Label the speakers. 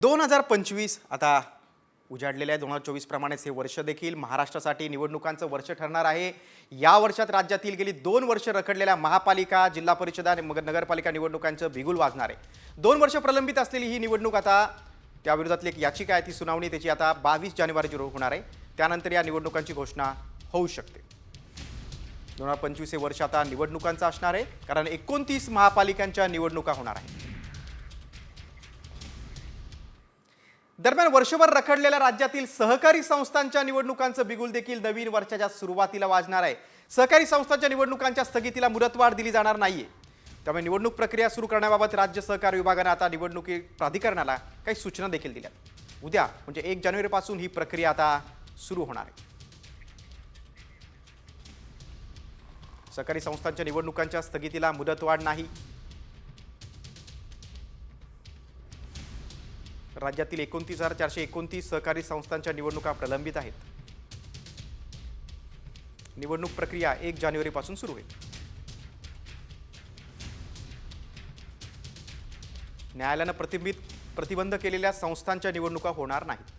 Speaker 1: 2025 आता उजाडलेल्या 2024 प्रमाणेच हे वर्ष देखील महाराष्ट्रासाठी निवडणुकांचं वर्ष ठरणार आहे। या वर्षात राज्यातील गेली 2 वर्ष रखडलेल्या महापालिका, जिल्हा परिषद आणि नगरपालिका निवडणुकांचं बिगुल वाजणार आहे। 2 वर्ष प्रलंबित असलेली ही निवडणूक आता त्याविरोधातली एक याचिका आहे ती सुनावणी त्याची आता 22 जानेवारी होणार आहे। त्यानंतर या निवडणुकांची घोषणा होऊ शकते। 2025 हे वर्ष आता निवडणुकांचं असणार आहे कारण 29 महापालिकांच्या निवडणुका होणार आहेत। दरम्यान वर्षभर रखडलेल्या राज्यातील सहकारी संस्थांच्या निवडणुकांचं बिगुल देखील नवीन वर्षाच्या सुरुवातीला वाजणार आहे। सहकारी संस्थांच्या निवडणुकांच्या स्थगितीला मुदतवाढ दिली जाणार नाहीये। त्यामुळे निवडणूक प्रक्रिया सुरू करण्याबाबत राज्य सहकार विभागाने आता निवडणुकी प्राधिकरणाला काही सूचना देखील दिल्या। उद्या म्हणजे 1 जानेवारीपासून ही प्रक्रिया आता सुरू होणार आहे। सहकारी संस्थांच्या निवडणुकांच्या स्थगितीला मुदतवाढ नाही। राज्यातील 29,429 सहकारी संस्थांच्या निवडणुका प्रलंबित आहेत। निवडणूक प्रक्रिया 1 जानेवारीपासून सुरू होईल। न्यायालयाने प्रतिबंध केलेल्या संस्थांच्या निवडणुका होणार नाहीत।